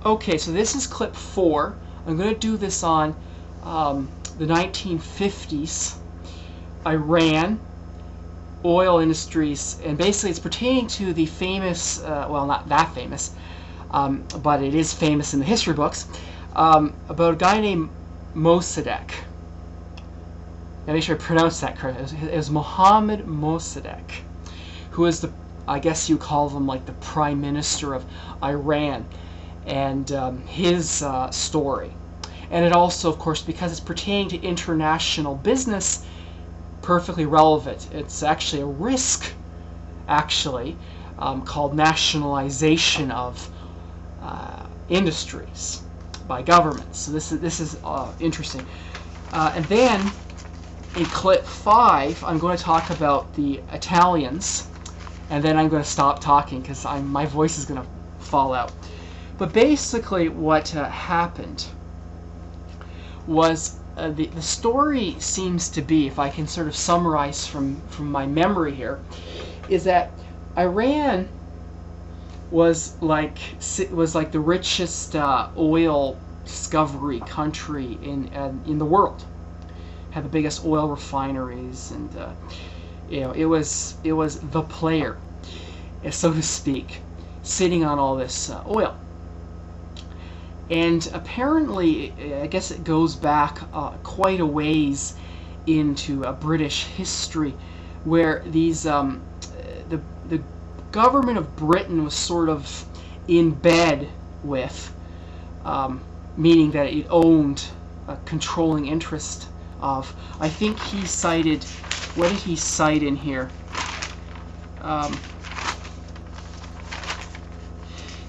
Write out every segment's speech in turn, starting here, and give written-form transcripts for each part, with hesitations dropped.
Okay, so this is clip 4. I'm going to do this on the 1950s, Iran, oil industries, and basically it's pertaining to the famous, well, not that famous, but it is famous in the history books, about a guy named Mossadegh. Now make sure I pronounce that correctly. It was Mohammad Mossadegh, who is the, I guess you call him like the Prime Minister of Iran, and his story. And it also, of course, because it's pertaining to international business, perfectly relevant. It's actually a risk, actually, called nationalization of industries by governments. So this is interesting. And then in clip 5, I'm going to talk about the Italians, and then I'm going to stop talking because my voice is going to fall out. But basically what happened was the story seems to be, if I can sort of summarize from my memory here, is that Iran was like the richest oil discovery country in the world. Had the biggest oil refineries, and it was the player, so to speak, sitting on all this oil. And apparently, I guess it goes back quite a ways into British history, where these the government of Britain was sort of in bed with, meaning that it owned a controlling interest of. I think he cited, what did he cite in here?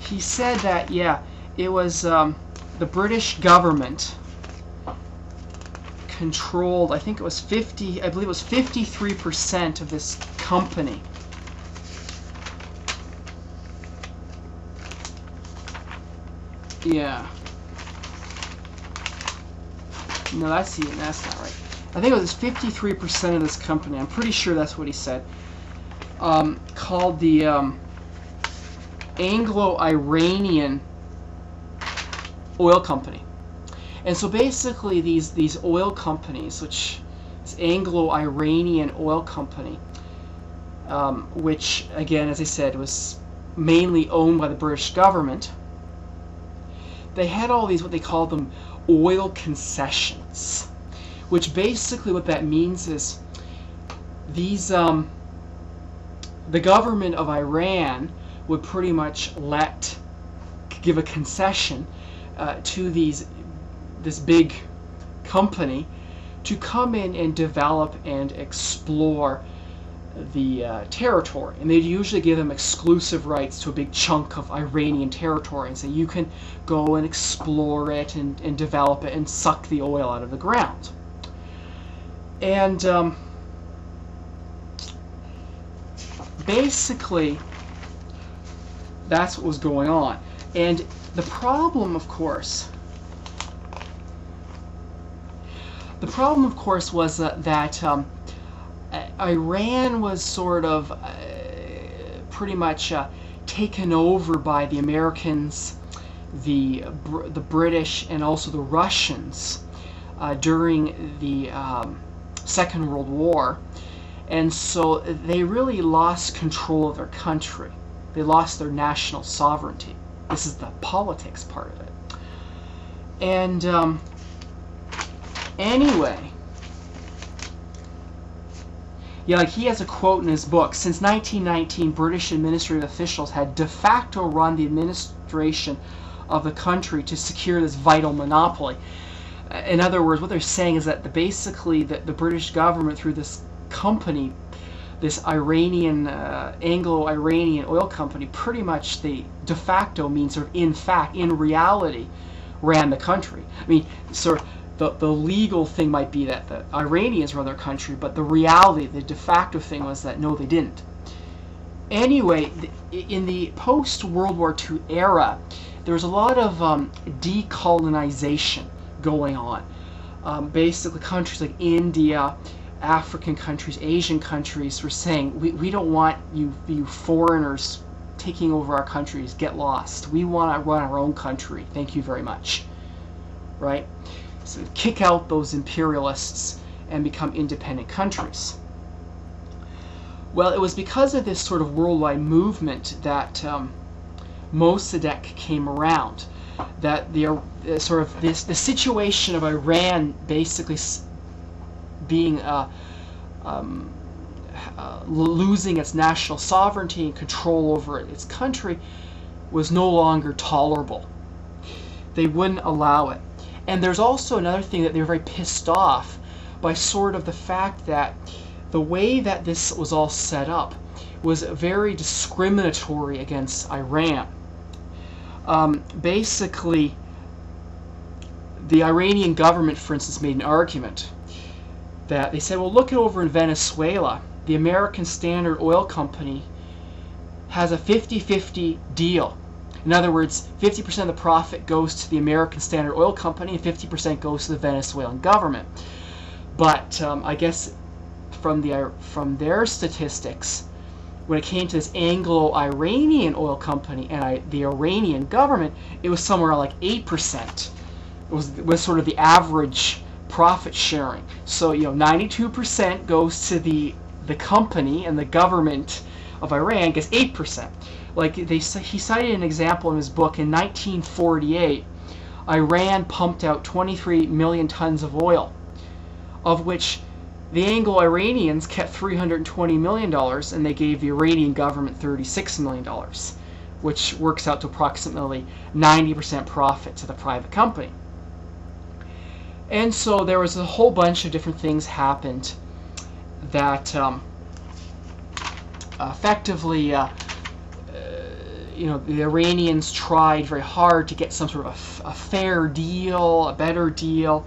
He said that, yeah, it was the British government controlled, I think it was 53% of this company. Yeah. No, that's not right. I think it was 53% of this company. I'm pretty sure that's what he said. Called the Anglo-American Oil Company. And so basically these oil companies, which is Anglo-American Oil Company, which again, as I said, was mainly owned by the British government, they had all these, what they called them, oil concessions, which basically what that means is these the government of Iran would pretty much give a concession to this big company to come in and develop and explore the territory, and they'd usually give them exclusive rights to a big chunk of Iranian territory and say you can go and explore it and develop it and suck the oil out of the ground. And basically that's what was going on. And the problem, of course, was that Iran was sort of pretty much taken over by the Americans, the British, and also the Russians during the Second World War, and so they really lost control of their country. They lost their national sovereignty. This is the politics part of it. And anyway, yeah, like he has a quote in his book: since 1919, British administrative officials had de facto run the administration of the country to secure this vital monopoly. In other words, what they're saying is that basically the British government, through this company, this Anglo-American Oil Company, pretty much the de facto means, or in fact, in reality, ran the country. I mean, sort of the legal thing might be that the Iranians run their country, but the reality, the de facto thing was that no, they didn't. Anyway, in the post-World War II era, there was a lot of decolonization going on. Basically, countries like India, African countries, Asian countries were saying, we don't want you foreigners taking over our countries, get lost. We want to run our own country. Thank you very much. Right? So kick out those imperialists and become independent countries. Well, it was because of this sort of worldwide movement that Mossadegh came around, that the situation of Iran basically being losing its national sovereignty and control over its country was no longer tolerable. They wouldn't allow it. And there's also another thing, that they were very pissed off by sort of the fact that the way that this was all set up was very discriminatory against Iran. Basically, the Iranian government, for instance, made an argument that they said, well, look over in Venezuela, the American Standard Oil Company has a 50-50 deal. In other words, 50% of the profit goes to the American Standard Oil Company and 50% goes to the Venezuelan government. But I guess from their statistics, when it came to this Anglo-Iranian Oil Company and the Iranian government, it was somewhere like 8%. It was sort of the average profit sharing. So 92% goes to the company, and the government of Iran gets 8%. Like he cited an example in his book. In 1948, Iran pumped out 23 million tons of oil, of which the Anglo-Iranians kept $320 million, and they gave the Iranian government $36 million, which works out to approximately 90% profit to the private company. And so there was a whole bunch of different things happened that effectively the Iranians tried very hard to get some sort of a fair deal, a better deal.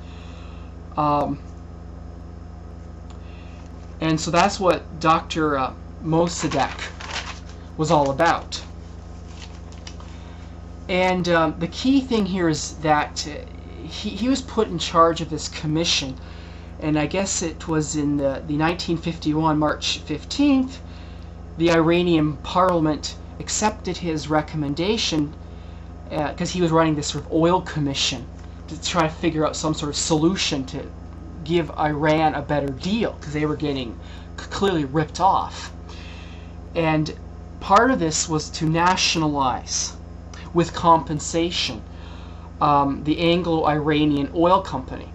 And so that's what Dr. Mossadegh was all about. And the key thing here is that he was put in charge of this commission, and I guess it was in the 1951, March 15th, the Iranian parliament accepted his recommendation because he was running this sort of oil commission to try to figure out some sort of solution to give Iran a better deal, because they were getting clearly ripped off. And part of this was to nationalize, with compensation, the Anglo-Iranian Oil Company.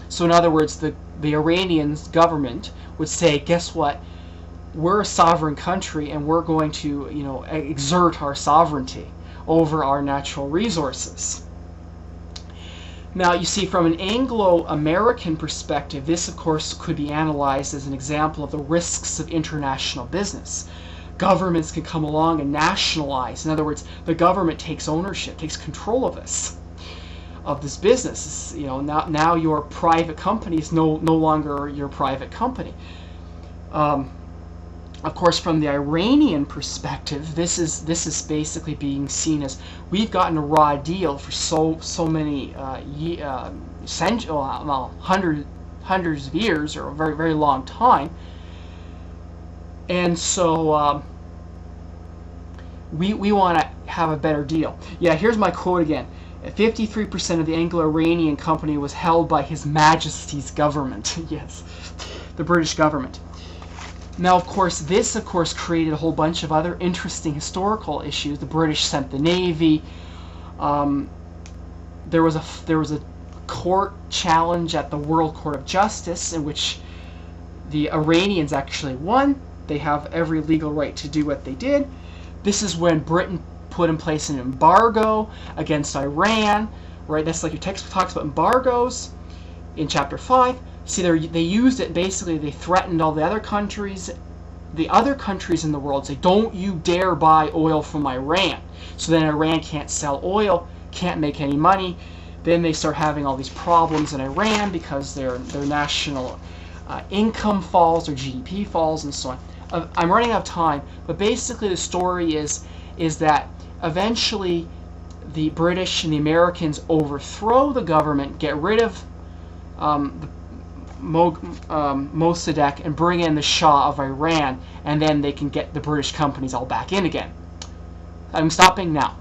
So in other words, the Iranian government would say, guess what? We're a sovereign country, and we're going to, exert our sovereignty over our natural resources. Now, you see, from an Anglo-American perspective, this, of course, could be analyzed as an example of the risks of international business. Governments can come along and nationalize. In other words, the government takes ownership, takes control of this business. Now your private company is no longer your private company. Of course, from the Iranian perspective, this is basically being seen as, we've gotten a raw deal for so many hundreds of years, or a very, very long time, and so we want to have a better deal. Yeah, here's my quote again. 53% of the Anglo-Iranian company was held by His Majesty's government. Yes, the British government. Now, of course, this created a whole bunch of other interesting historical issues. The British sent the Navy. There was a court challenge at the World Court of Justice in which the Iranians actually won. They have every legal right to do what they did. This is when Britain put in place an embargo against Iran, right? That's like your textbook talks about embargoes in chapter 5. See, they used it, basically they threatened all the other countries in the world, say, don't you dare buy oil from Iran. So then Iran can't sell oil, can't make any money. Then they start having all these problems in Iran because their national income falls, their GDP falls, and so on. I'm running out of time, but basically the story is that eventually the British and the Americans overthrow the government, get rid of Mossadegh, and bring in the Shah of Iran, and then they can get the British companies all back in again. I'm stopping now.